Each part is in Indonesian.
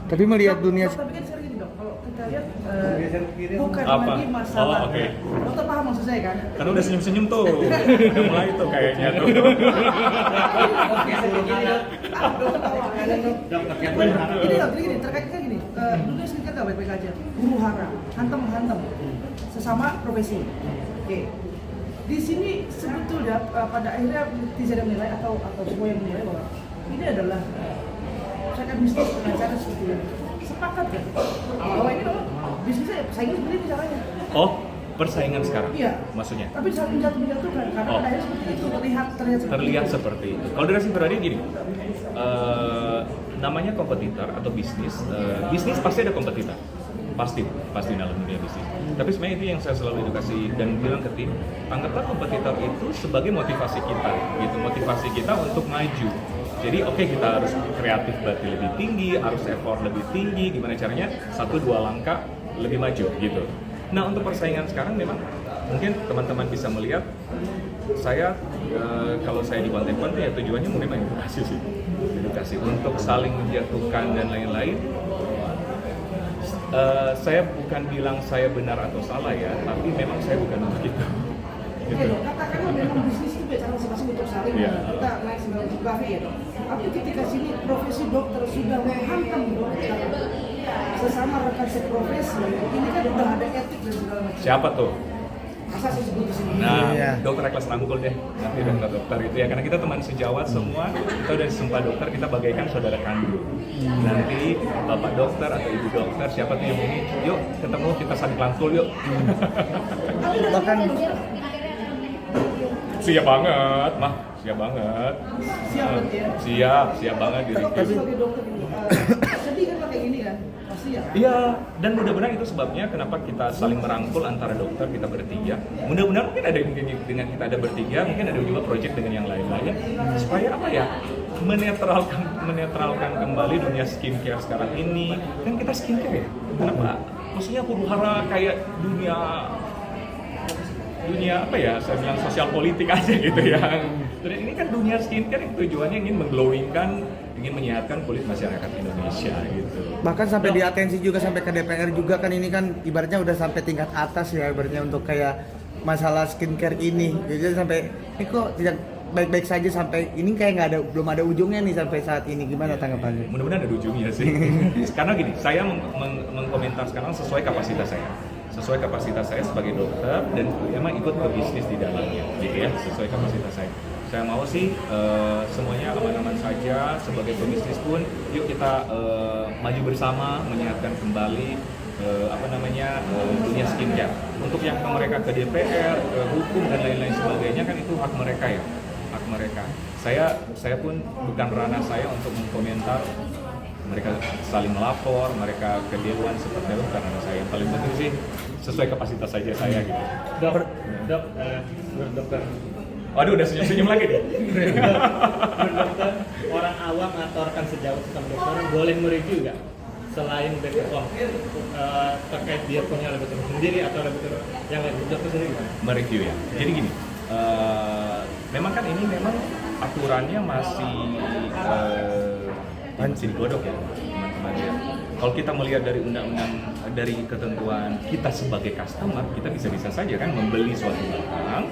Tapi melihat dunia Tapi kan sekarang gini dok, kalau kita lihat bukan Apa? lagi masalah. Oh, oke. Dokter paham maksud saya kan? Karena udah senyum-senyum tuh. Udah mulai tuh kayaknya tuh. Oke, begini dok. Dokter tahu kan dok? Gini dok, gini terkaitnya gini. Dunia skincare nggak baik-baik aja. Huru hara, hantam menghantam, sesama profesi. Oke. Di sini sebetulnya pada akhirnya netizen yang menilai atau semua yang menilai bahwa ini adalah saya bisnis dengan cara seperti ini. Sepakat kan? Bahwa ini loh bisnisnya saingan seperti ini caranya. Oh, persaingan sekarang? Iya. Maksudnya? Tapi saling menjatuhkan karena Oh. pada akhirnya seperti itu Terlihat seperti itu. Kalau dari sisi pribadi gini, namanya kompetitor atau bisnis, bisnis pasti ada kompetitor. Pasti dalam dunia bisnis. Tapi sebenarnya itu yang saya selalu edukasi dan bilang ke tim, anggaplah kompetitor itu sebagai motivasi kita, gitu, motivasi kita untuk maju. Jadi oke, kita harus kreatif berarti lebih tinggi, harus effort lebih tinggi, gimana caranya 1-2 langkah lebih maju gitu. Nah untuk persaingan sekarang memang mungkin teman-teman bisa melihat saya kalau saya dibantai-bantai ya tujuannya memang edukasi sih, edukasi untuk saling menjatuhkan dan lain-lain. Saya bukan bilang saya benar atau salah ya, tapi memang saya bukan begitu. Oke dok, katakanlah memang bisnis itu biasa masing-masing untuk saling kita naik sebagai kafe ya dok. Tapi ketika sini profesi dokter sudah menghantam dokter sesama rekan seprofesi, ini kan udah ada etik dan segala macam. Siapa tuh? Masa saya sebut di sini? Nah, Iya. dokter kelas rangkul deh, nanti dokter itu ya, karena kita teman sejawat semua, kita udah disumpah dokter, kita bagaikan saudara kandung. Nanti bapak dokter atau ibu dokter, siapa tuh yang ini, yuk ketemu kita saling rangkul yuk. bahkan Siap banget, mah, siap banget. Siap berarti ya? Siap banget di Tapi review. sebagai dokter ini, sedih kan kayak gini kan? Pasti ya? Iya, dan mudah-mudahan itu sebabnya kenapa kita saling merangkul antara dokter kita bertiga. Mudah-mudahan mungkin ada yang dengan kita ada bertiga, mungkin ada juga project dengan yang lain-lain supaya apa ya? Menetralkan kembali dunia skincare sekarang ini. Kan kita skincare ya. Kenapa? Maksudnya huru-hara kayak dunia apa ya? Saya bilang sosial politik aja gitu ya. Dan ini kan dunia skincare yang tujuannya ingin mengglowingkan, ingin menyehatkan kulit masyarakat Indonesia gitu. bahkan sampai di atensi juga sampai ke DPR juga kan, ini kan ibaratnya udah sampai tingkat atas ya ibaratnya untuk kayak masalah skincare ini. Jadi sampai ini kok tidak baik-baik saja sampai ini kayak belum ada ujungnya nih sampai saat ini. Gimana tanggapannya? Mudah-mudahan ada ujungnya sih. Karena gini, saya mengkomentar sekarang sesuai kapasitas saya. Sesuai kapasitas saya sebagai dokter dan memang ikut ke bisnis di dalamnya, gitu ya, sesuai kapasitas saya. Saya mau sih semuanya aman-aman saja, sebagai pebisnis pun yuk kita maju bersama menyehatkan kembali dunia skincare. Untuk yang mereka ke DPR, ke hukum dan lain-lain sebagainya kan itu hak mereka ya, hak mereka. Saya pun bukan ranah saya untuk mengkomentar mereka saling melapor, mereka ke dewan seperti itu bukan ranah saya. Yang paling penting sih sesuai kapasitas saja saya gitu. Dok, dokter. Waduh, udah senyum-senyum lagi deh. Dokter, orang awam atau rekan sejawat sama dokter boleh mereview nggak? Selain BPOM, terkait dia punya laboratorium sendiri atau laboratorium yang lain, dokter sendiri gimana? Mereview ya. Jadi gini, memang kan ini memang aturannya masih digodok ya teman-teman ya. Kalau kita melihat dari undang-undang, dari ketentuan kita sebagai customer, kita bisa-bisa saja kan membeli suatu barang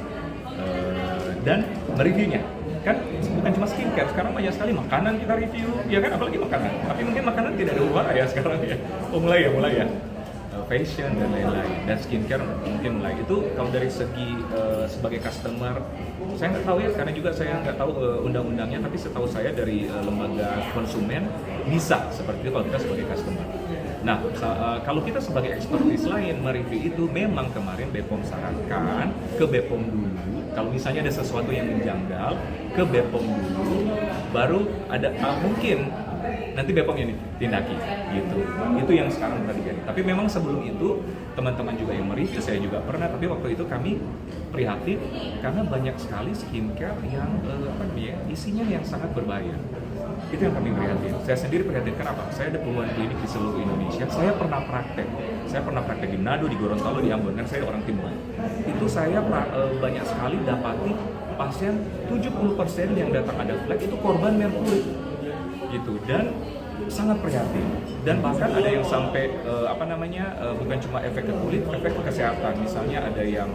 dan mereviewnya. Kan bukan cuma skincare, sekarang banyak sekali makanan kita review, ya kan, apalagi makanan. Tapi mungkin makanan tidak ada huru-hara ya sekarang ya. Mulai ya. Fashion dan lain-lain, dan skincare mungkin mulai. Itu kalau dari segi sebagai customer, saya nggak tahu ya, karena juga saya nggak tahu undang-undangnya, tapi setahu saya dari lembaga konsumen bisa seperti itu kalau kita sebagai customer. Nah, kalau kita sebagai expertise lain mereview itu, memang kemarin BPOM sarankan ke BPOM dulu. Kalau misalnya ada sesuatu yang menjanggal, ke BPOM dulu, baru ada mungkin nanti BPOM yang ditindaki gitu. Itu yang sekarang terjadi. Tapi memang sebelum itu teman-teman juga yang mereview, saya juga pernah, tapi waktu itu kami prihatin karena banyak sekali skincare yang isinya yang sangat berbahaya. Itu yang kami prihatin. Saya sendiri prihatin kenapa? Saya ada puluhan klinik di seluruh Indonesia. Saya pernah praktek di Manado, di Gorontalo, di Ambon, kan saya orang Timur. Itu saya banyak sekali dapati pasien 70% yang datang ada flek itu korban merkuri gitu. Dan sangat prihatin. Dan bahkan ada yang sampai bukan cuma efek ke kulit, efek ke kesehatan. Misalnya ada yang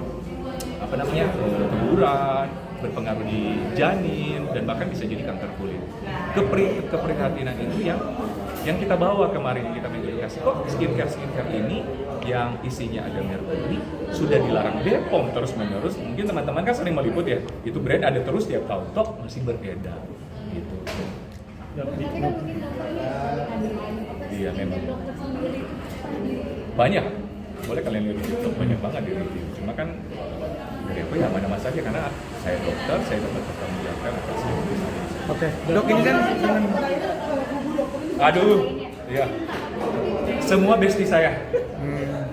keguguran, berpengaruh di janin, dan bahkan bisa jadi kanker kulit. Keprihatinan itu yang kita bawa kemarin, kita mengedukasi kok skincare ini yang isinya ada merkuri sudah dilarang BPOM terus menerus. Mungkin teman-teman kan sering meliput ya, itu brand ada terus tiap tahun, toh masih beredar gitu. Iya memang banyak, boleh kalian lihat di YouTube, banyak banget di review. Cuma kan dari aku ya mana saja, karena saya dokter, saya dapat pertanggungjawabkan atas itu. Oke, dok ini kan aduh, ya semua bestie saya.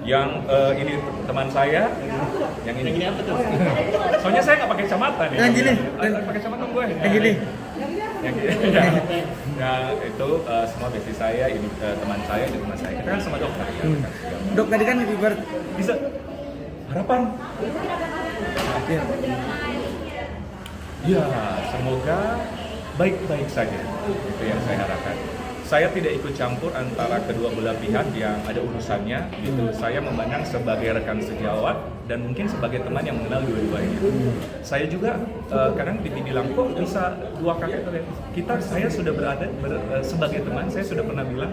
Yang ini teman saya, yang ini apa tuh? Soalnya saya nggak pakai kacamata nih. Yang gini. Pakai kacamata gue. Yang gini. Yang gini. Ya, itu semua bestie saya, ini teman saya, ini teman saya. Kita kan sama dokter. Ya. Dok tadi kan ibarat Bisa harapan. ya. Ya, semoga baik-baik saja. Itu yang saya harapkan. Saya tidak ikut campur antara kedua belah pihak yang ada urusannya gitu. Saya memandang sebagai rekan sejawat dan mungkin sebagai teman yang mengenal dua-duanya. Saya juga kadang dibilang kok bisa dua kakek saya sudah berada sebagai teman, saya sudah pernah bilang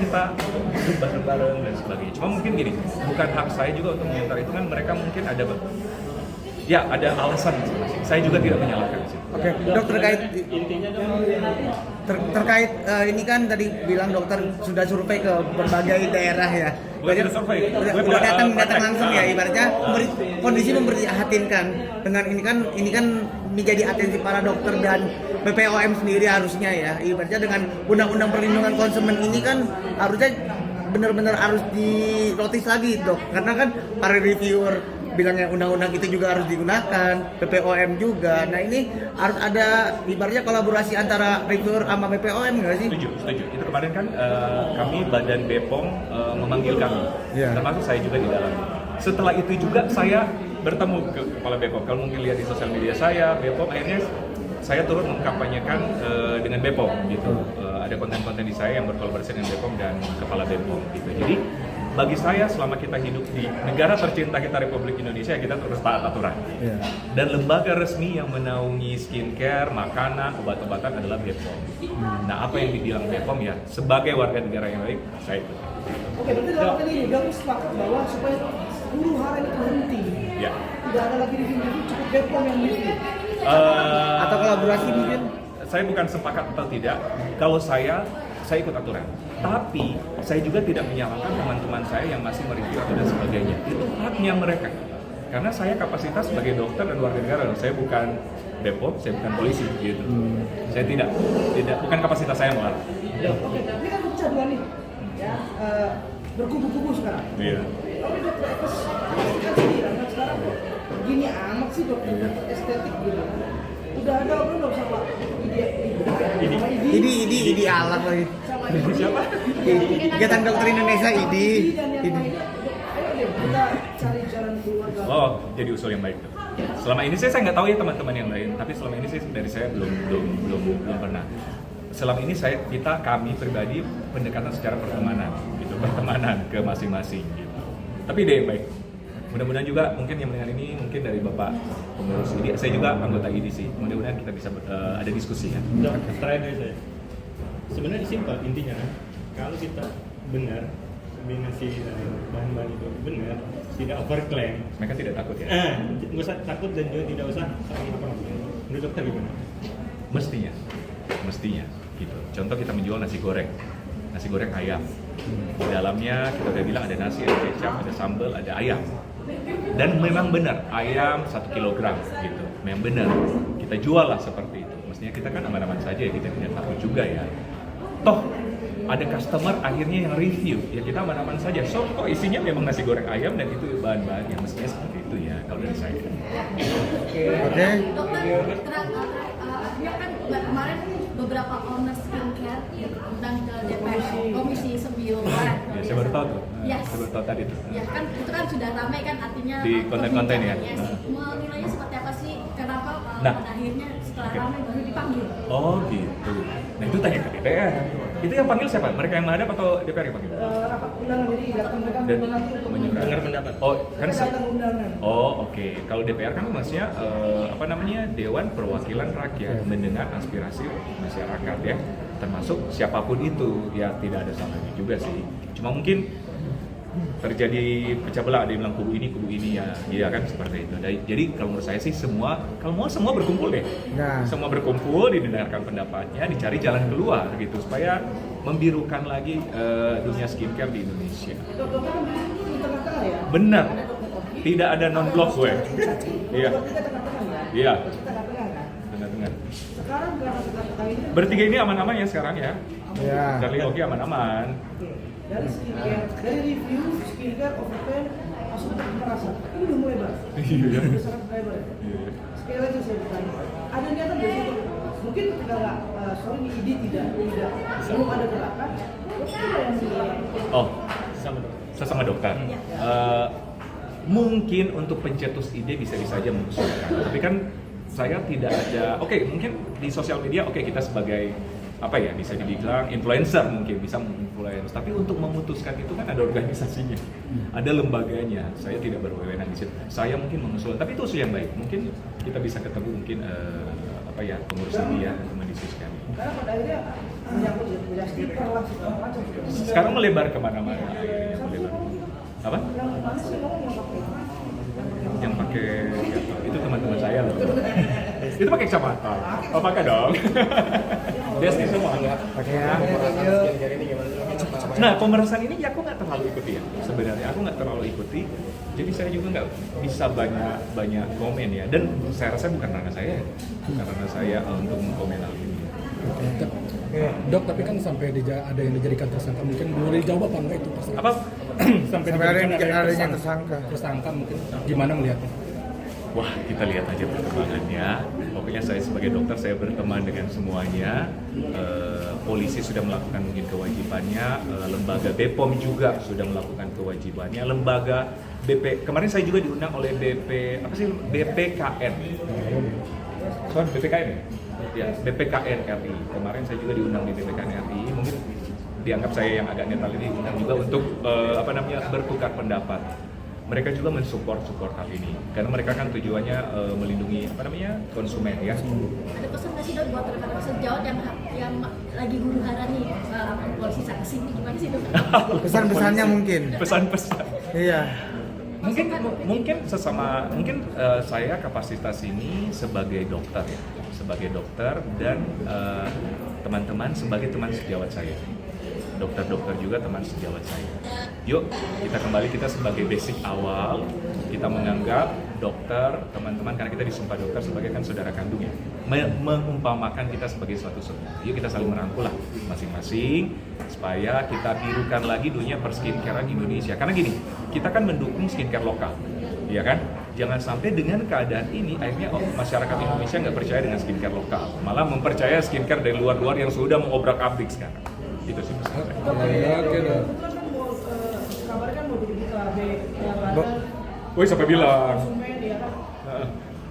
kita hidup bareng-bareng dan sebagainya. Cuma mungkin gini, bukan hak saya juga untuk mengomentari itu, kan mereka mungkin ada alasan masing-masing. Saya juga tidak menyalahkan sih. Oke, dok terkait Intinya dong. terkait ini kan tadi bilang dokter sudah survei ke berbagai daerah ya. Bukan sudah survei, Udah datang langsung ya, ibaratnya kondisi memprihatinkan. Dengan ini kan menjadi atensi para dokter dan BPOM sendiri harusnya ya. Ibaratnya dengan undang-undang perlindungan konsumen ini kan harusnya benar-benar harus dirotis lagi dok, karena kan para reviewer bilangnya undang-undang itu juga harus digunakan, BPOM juga. Nah ini harus ada ibaratnya kolaborasi antara reviewer sama BPOM nggak sih? Setuju. Itu kemarin kan kami Badan BPOM memanggil kami, termasuk saya juga di dalamnya. Setelah itu juga saya bertemu ke Kepala BPOM. Kalau mungkin lihat di sosial media saya, BPOM akhirnya saya turut mengkampanyekan dengan BPOM gitu. Ada konten-konten di saya yang berkolaborasi dengan BPOM dan Kepala BPOM gitu. Jadi bagi saya selama kita hidup di negara tercinta kita Republik Indonesia, kita terus taat aturan. Yeah. Dan lembaga resmi yang menaungi skincare, makanan, obat-obatan adalah BPOM. Nah, apa yang dibilang BPOM ya sebagai warga negara yang baik, saya ikut. Oke, berarti dalam hal ini Gamus sepakat bahwa supaya huru hara ini berhenti, Ya. tidak ada lagi review-review, cukup BPOM yang review. Atau kolaborasi mungkin? Saya bukan sepakat atau tidak. Kalau saya ikut aturan. Tapi saya juga tidak menyalahkan teman-teman saya yang masih mereview atau dan sebagainya. Itu haknya mereka. Karena saya kapasitas sebagai dokter dan warga negara. Saya bukan BPOM, saya bukan polisi gitu. Saya tidak bukan kapasitas saya melarang. Oke, ini kan kecanduan nih, ya berkubu-kubu sekarang. Iya. Tapi dokter estetik kan sendiri, kan sekarang gini amat sih dokter estetik gitu. Udah ada belum sama Idi alat lagi. Siapa? Ikatan Dokter Indonesia Idi. Ayo deh, kita cari jalan keluar. Oh, jadi usul yang baik tuh. Selama ini saya nggak tahu ya teman-teman yang lain, tapi selama ini dari saya belum pernah. Selama ini kami pribadi pendekatan secara pertemanan ke masing-masing gitu. Tapi ide yang baik. Mudah-mudahan juga mungkin yang mendengar ini mungkin dari Bapak pengurus IDI, saya juga anggota IDI sih. Mudah-mudahan kita bisa ada diskusi ya. Terakhir dari saya. Sebenarnya simpel intinya kan, kalau kita benar kombinasi bahan-bahan itu benar, tidak overclaim. Mereka tidak takut ya? Nggak usah takut dan juga tidak usah saling apa-apa. Menurut dokter gimana? Mestinya gitu. Contoh kita menjual nasi goreng ayam. Di dalamnya kita udah bilang ada nasi, ada kecap, ada sambal, ada ayam. Dan memang benar ayam 1 kilogram gitu. Memang benar kita jual lah seperti itu. Mestinya kita kan aman-aman saja ya, kita tidak takut juga ya. Toh ada customer akhirnya yang review, ya kita aman-aman saja. So kok isinya memang nasi goreng ayam dan itu bahan-bahan yang mestinya seperti itu ya kalau dari saya. Oke. Dokter, kan kemarin beberapa owner skincare undang ke DPR Komisi 9. Ya, saya baru tahu tuh. Yes. Saya baru tahu tadi tuh. Ya kan itu kan sudah ramai kan artinya Di konten-konten ya. Yes. Menilainya seperti apa sih kenapa Nah. pada akhirnya setelah Oke. ramai baru dipanggil. Oh gitu. Nah itu tanya ke DPR. Itu yang panggil siapa? Mereka yang menghadap atau DPR yang panggil? Rapat undangan jadi datang mereka Dan menanti untuk menyurat. Dengar pendapat. Oh kan mereka datang undangan. Oh oke. Kalau DPR kan maksudnya apa namanya Dewan Perwakilan Rakyat mendengar aspirasi masyarakat ya, termasuk siapapun itu ya tidak ada salahnya juga sih. Cuma mungkin terjadi pecah belah, ada yang bilang kubu ini ya kan seperti itu. Jadi kalau menurut saya sih kalau mau semua berkumpul deh. Nah. Semua berkumpul, didengarkan pendapatnya, dicari jalan keluar gitu supaya membirukan lagi dunia skincare di Indonesia. Dokter kan di tengah-tengah ya. Benar. Ada dokter Oki. Tidak ada non blok gue. Iya. Bertiga tengah-tengah ya. Iya. Tengah-tengah kan. Dengar. Sekarang karena tengah-tengah ini. Bertiga ini aman-aman ya sekarang ya. Ya. Charlie Oki aman-aman. Oke. Dari skincare, dari review skincare Oven masuk ke merasa ini udah mulai bahas. Iya. Udah sangat mulai bahas. Sekali lagi saya bertanya, ada niatan dari situ? Mungkin ketika nggak, sorry ini ide tidak belum ada gerakan. Apa yang dilakukan? Oh, Sama dong. sesama dokter. Mungkin untuk pencetus ide bisa-bisa aja mengusulkan. Tapi kan saya tidak ada. Oke, mungkin di sosial media kita sebagai apa ya bisa dibilang influencer mungkin bisa menginfluence. Tapi untuk memutuskan itu kan ada organisasinya, ada lembaganya. Saya tidak berwenang di situ. Saya mungkin mengusulkan, tapi itu usul yang baik. Mungkin kita bisa ketemu mungkin pengurus media untuk mendiskusikan. Karena pada akhirnya menyangkut ya stiker lah segala macam. Sekarang melebar kemana-mana. Akhirnya melebar. Apa? Yang mana sih ngomong yang pakai? Yang pakai itu teman-teman saya loh. Itu pakai kacamata. Oh pakai dong. Dia sih semua. Pakai ya. Nah pemerasan ini ya aku nggak terlalu ikuti ya. Sebenarnya aku nggak terlalu ikuti. Jadi saya juga nggak bisa banyak komen ya. Dan saya rasa bukan ranah saya, untuk mengkomen hal ini. Dok, tapi kan sampai ada yang dijadikan tersangka, mungkin boleh dijawab apa enggak itu pasti? Apa? sampai ada yang dijadikan tersangka. Tersangka mungkin gimana melihatnya? Wah, kita lihat aja perkembangannya. Pokoknya saya sebagai dokter, saya berteman dengan semuanya. Polisi sudah melakukan mungkin kewajibannya, lembaga BPOM juga sudah melakukan kewajibannya, lembaga kemarin saya juga diundang oleh BPKN. Soal BPKN ya? BPKN RI. Kemarin saya juga diundang di BPKN RI. Mungkin dianggap saya yang agak netral ini diundang juga untuk bertukar pendapat. Mereka juga mensupport hal ini karena mereka kan tujuannya melindungi konsumen ya. Ada pesan nggak sih Dok buat rekan-rekan sejawat yang lagi huru hara nih polisi saksi ini gimana sih Dok? Pesan-pesannya mungkin. Pesan-pesan. Iya. Mungkin saya kapasitas ini sebagai dokter ya, sebagai dokter dan teman-teman sebagai teman sejawat saya. Dokter-dokter juga teman sejawat saya. Yuk kita sebagai basic awal kita menganggap dokter teman-teman karena kita disumpah dokter sebagai kan saudara kandung ya, mengumpamakan kita sebagai suatu saudara. Yuk kita saling merangkul lah masing-masing supaya kita birukan lagi dunia perskincarean Indonesia. Karena gini, kita kan mendukung skincare lokal, ya kan? Jangan sampai dengan keadaan ini akhirnya masyarakat Indonesia nggak percaya dengan skincare lokal, malah mempercaya skincare dari luar-luar yang sudah mengobrak-abrik sekarang. Itu sih pesan saya. Oke, Dok. Kabar kan mau bikin KB yang ada Woi sampai bilang. konsumen ya kan.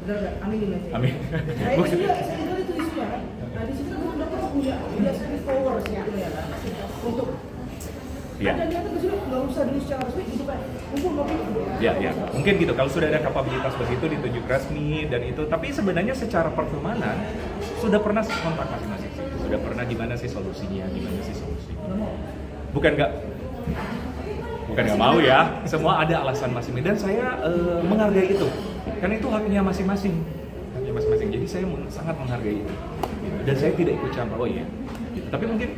Benar nggak? Amin ini. Amin. Nah ini juga saya dengar itu isunya kan. Nah di situ kan dokter punya service power ya kan. Untuk Ya. ada niatan ke sini nggak usah dulu secara resmi gitu kan. Kumpul. Ya, mungkin gitu. Kalau sudah ada kapabilitas begitu ditunjuk resmi dan itu, tapi sebenarnya secara perfilmanan sudah pernah kontak masing-masing. Sudah pernah gimana sih solusinya, Bukan nggak mau ya. Semua ada alasan masing-masing dan saya menghargai itu. Karena itu haknya masing-masing. Jadi saya sangat menghargai itu. Dan saya tidak ikut campur. Oh iya. Gitu. Tapi mungkin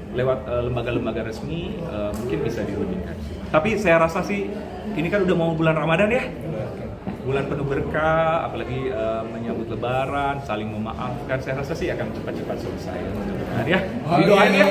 lewat lembaga-lembaga resmi mungkin bisa dirundingkan. Tapi saya rasa sih ini kan udah mau bulan Ramadan ya, bulan penuh berkah, apalagi menyambut Lebaran, saling memaafkan. Saya rasa sih akan cepat-cepat selesai mudah-mudahan ya. Didoain ya.